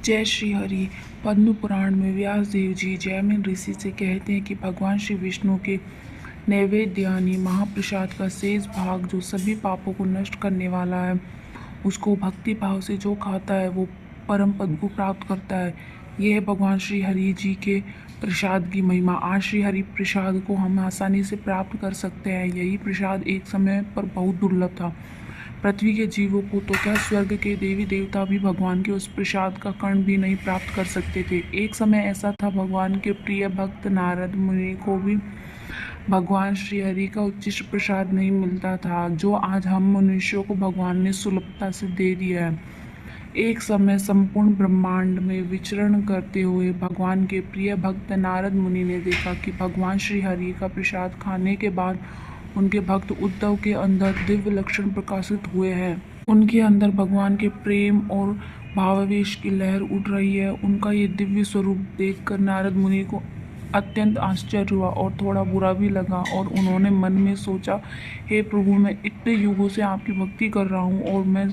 जय श्री हरि। पद्म पुराण में व्यास देव जी जैमिन ऋषि से कहते हैं कि भगवान श्री विष्णु के नैवेद्य यानी महाप्रसाद का शेष भाग जो सभी पापों को नष्ट करने वाला है, उसको भक्ति भाव से जो खाता है वो परम पद को प्राप्त करता है। यह है भगवान श्री हरि जी के प्रसाद की महिमा। आज श्री हरि प्रसाद को हम आसानी से प्राप्त कर सकते हैं। यही प्रसाद एक समय पर बहुत दुर्लभ था। पृथ्वी के जीवों को तो क्या, स्वर्ग के देवी देवता भी भगवान के उस प्रसाद का कण भी नहीं प्राप्त कर सकते थे। एक समय ऐसा था, भगवान के प्रिय भक्त नारद मुनि को भी भगवान श्री हरि का उच्चिष्ट प्रसाद नहीं मिलता था, जो आज हम मनुष्यों को भगवान ने सुलभता से दे दिया है। एक समय संपूर्ण ब्रह्मांड में विचरण करते हुए भगवान के प्रिय भक्त नारद मुनि ने देखा कि भगवान श्री हरि का प्रसाद खाने के बाद उनके भक्त उद्धव के अंदर दिव्य लक्षण प्रकाशित हुए हैं। उनके अंदर भगवान के प्रेम और भावावेश की लहर उठ रही है। उनका ये दिव्य स्वरूप देखकर नारद मुनि को अत्यंत आश्चर्य हुआ और थोड़ा बुरा भी लगा, और उन्होंने मन में सोचा, हे प्रभु, मैं इतने युगों से आपकी भक्ति कर रहा हूँ और मैं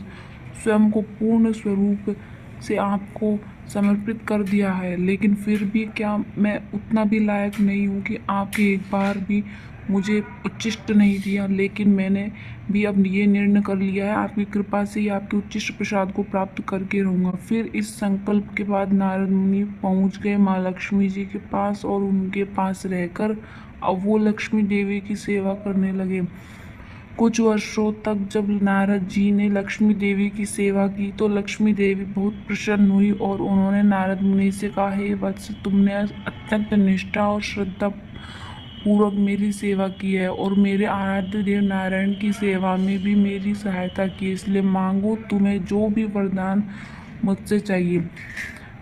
स्वयं को पूर्ण स्वरूप से आपको समर्पित कर दिया है, लेकिन फिर भी क्या मैं उतना भी लायक नहीं हूँ कि आपके एक बार भी मुझे उच्छिष्ट नहीं दिया। लेकिन मैंने भी अब ये निर्णय कर लिया है, आपकी कृपा से ही आपके उच्छिष्ट प्रसाद को प्राप्त करके रहूँगा। फिर इस संकल्प के बाद नारद मुनि पहुँच गए माँ लक्ष्मी जी के पास और उनके पास रहकर अब वो लक्ष्मी देवी की सेवा करने लगे। कुछ वर्षों तक जब नारद जी ने लक्ष्मी देवी की सेवा की तो लक्ष्मी देवी बहुत प्रसन्न हुई और उन्होंने नारद मुनि से कहा, हे वत्स, तुमने अत्यंत निष्ठा और श्रद्धा पूर्वक मेरी सेवा की है और मेरे आराध्य देव नारायण की सेवा में भी मेरी सहायता की, इसलिए मांगो, तुम्हें जो भी वरदान मुझसे चाहिए।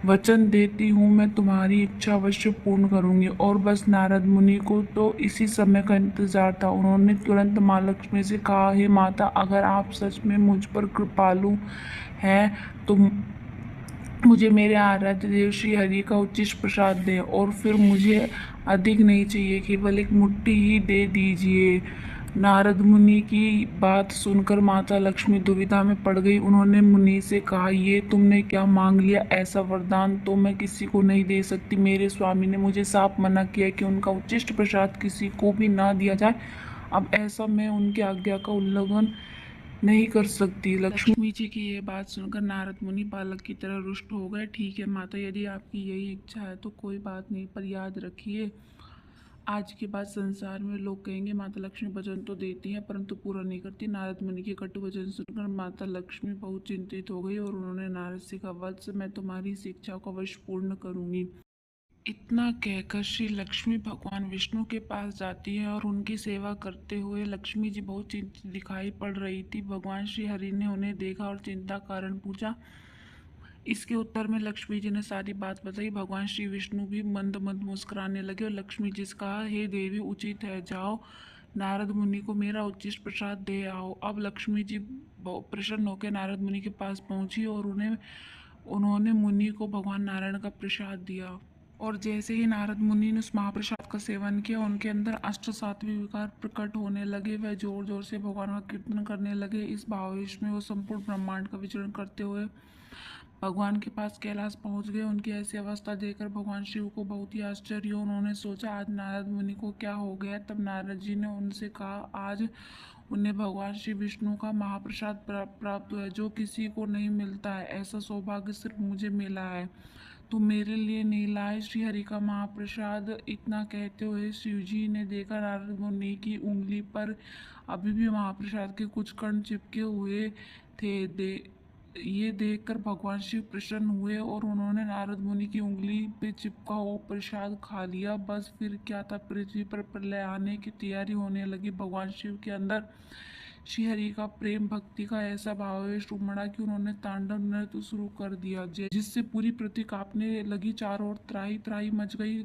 वचन देती हूँ, मैं तुम्हारी इच्छा अवश्य पूर्ण करूँगी। और बस नारद मुनि को तो इसी समय का इंतजार था। उन्होंने तुरंत माँ लक्ष्मी से कहा, हे माता, अगर आप सच में मुझ पर कृपालु हैं तो मुझे मेरे आराध्य देव श्री हरि का उच्चिष्ट प्रसाद दें, और फिर मुझे अधिक नहीं चाहिए, केवल एक मुट्ठी ही दे दीजिए। नारद मुनि की बात सुनकर माता लक्ष्मी दुविधा में पड़ गई। उन्होंने मुनि से कहा, ये तुमने क्या मांग लिया? ऐसा वरदान तो मैं किसी को नहीं दे सकती। मेरे स्वामी ने मुझे साफ मना किया कि उनका उच्चिष्ट प्रसाद किसी को भी ना दिया जाए। अब ऐसा मैं उनकी आज्ञा का उल्लंघन नहीं कर सकती। लक्ष्मी जी की ये बात सुनकर नारद मुनि बालक की तरह रुष्ट हो गए। ठीक है माता, यदि आपकी यही इच्छा है तो कोई बात नहीं, पर याद रखिए, आज के बाद संसार में लोग कहेंगे माता लक्ष्मी वचन तो देती हैं परंतु पूरा नहीं करती। नारद मुनि के कटु वचन सुनकर माता लक्ष्मी बहुत चिंतित हो गई और उन्होंने नारद से कहा, वत्स, मैं तुम्हारी इस इच्छा को अवश्य पूर्ण करूंगी। इतना कहकर श्री लक्ष्मी भगवान विष्णु के पास जाती है और उनकी सेवा करते हुए लक्ष्मी जी बहुत चिंतित दिखाई पड़ रही थी। भगवान श्री हरि ने उन्हें देखा और चिंता कारण पूछा। इसके उत्तर में लक्ष्मी जी ने सारी बात बताई। भगवान श्री विष्णु भी मंद मंद मुस्कुराने लगे और लक्ष्मी जी से कहा, हे देवी, उचित है, जाओ नारद मुनि को मेरा उच्चिष्ट प्रसाद दे आओ। अब लक्ष्मी जी प्रसन्न होकर नारद मुनि के पास पहुंची और उन्होंने मुनि को भगवान नारायण का प्रसाद दिया। और जैसे ही नारद मुनि ने उस महाप्रसाद का सेवन किया, उनके अंदर अष्ट सात्विक विकार प्रकट होने लगे। वह जोर जोर से भगवान का कीर्तन करने लगे। इस भावेश में वो संपूर्ण ब्रह्मांड का विचरण करते हुए भगवान के पास कैलाश पहुंच गए। उनकी ऐसी अवस्था देखकर भगवान शिव को बहुत ही आश्चर्य हुआ। उन्होंने सोचा, आज नारद मुनि को क्या हो गया। तब नारद जी ने उनसे कहा, आज उन्हें भगवान श्री विष्णु का महाप्रसाद प्राप्त हुआ है, जो किसी को नहीं मिलता है। ऐसा सौभाग्य सिर्फ मुझे मिला है, तो मेरे लिए नहीं लाए श्री हरि का महाप्रसाद। इतना कहते हुए शिव जी ने देखा नारद मुनि की उंगली पर अभी भी महाप्रसाद के कुछ कण चिपके हुए थे। ये देखकर भगवान शिव प्रसन्न हुए और उन्होंने नारद मुनि की उंगली पे चिपका हुआ प्रसाद खा लिया। बस फिर क्या था, पृथ्वी पर प्रलय आने की तैयारी होने लगी। भगवान शिव के अंदर श्री हरि का प्रेम भक्ति का ऐसा भावावेश उमड़ा कि उन्होंने तांडव नृत्य शुरू कर दिया, जिससे पूरी पृथ्वी कांपने लगी। चारों ओर त्राही त्राही मच गई।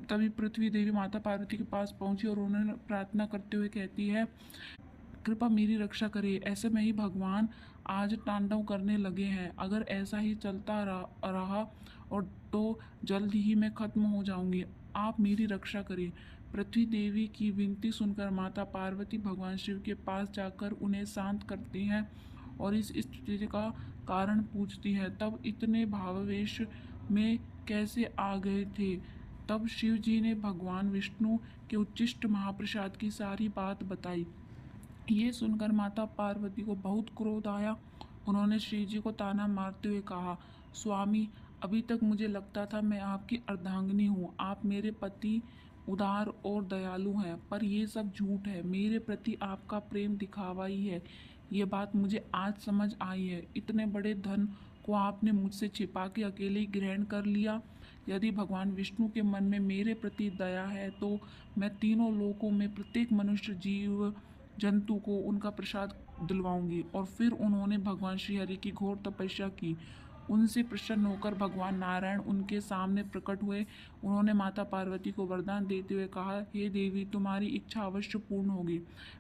तभी पृथ्वी देवी माता पार्वती के पास पहुंची और उन्होंने प्रार्थना करते हुए कहती है, कृपा मेरी रक्षा करिए। ऐसे में ही भगवान आज तांडव करने लगे हैं। अगर ऐसा ही चलता रहा और तो जल्द ही मैं खत्म हो जाऊंगी। आप मेरी रक्षा करिए। पृथ्वी देवी की विनती सुनकर माता पार्वती भगवान शिव के पास जाकर उन्हें शांत करती हैं और इस स्थिति का कारण पूछती हैं, तब इतने भावावेश में कैसे आ गए थे। तब शिव जी ने भगवान विष्णु के उच्छिष्ट महाप्रसाद की सारी बात बताई। ये सुनकर माता पार्वती को बहुत क्रोध आया। उन्होंने शिव जी को ताना मारते हुए कहा, स्वामी, अभी तक मुझे लगता था मैं आपकी अर्धांगिनी हूँ। आप मेरे पति उदार और दयालु हैं, पर ये सब झूठ है। मेरे प्रति आपका प्रेम दिखावा ही है। ये बात मुझे आज समझ आई है। इतने बड़े धन को आपने मुझसे छिपा के अकेले ही ग्रहण कर लिया। यदि भगवान विष्णु के मन में मेरे प्रति दया है तो मैं तीनों लोकों में प्रत्येक मनुष्य जीव जंतु को उनका प्रसाद दिलवाऊंगी। और फिर उन्होंने भगवान श्री हरि की घोर तपस्या की। उनसे प्रसन्न होकर भगवान नारायण उनके सामने प्रकट हुए। उन्होंने माता पार्वती को वरदान देते हुए कहा, हे देवी, तुम्हारी इच्छा अवश्य पूर्ण होगी।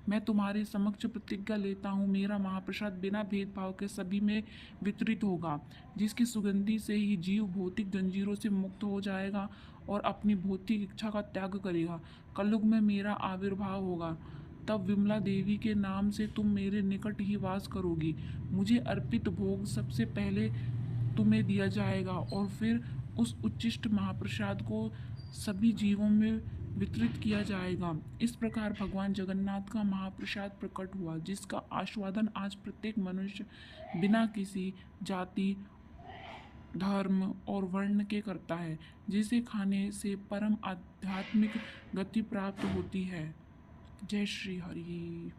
मैं तुम्हारे समक्ष प्रतिज्ञा लेता हूँ, मेरा महाप्रसाद बिना भेदभाव के सभी में वितरित होगा, जिसकी सुगंधि से ही जीव भौतिक जंजीरों से मुक्त हो जाएगा और अपनी भौतिक इच्छा का त्याग करेगा। कलयुग में मेरा आविर्भाव होगा। तब विमला देवी के नाम से तुम मेरे निकट ही वास करोगी। मुझे अर्पित भोग सबसे पहले तुम्हें दिया जाएगा और फिर उस उच्छिष्ट महाप्रसाद को सभी जीवों में वितरित किया जाएगा। इस प्रकार भगवान जगन्नाथ का महाप्रसाद प्रकट हुआ, जिसका आस्वादन आज प्रत्येक मनुष्य बिना किसी जाति, धर्म और वर्ण के करता है, जिसे खाने से परम आध्यात्मिक गति प्राप्त होती है। जय श्री हरि।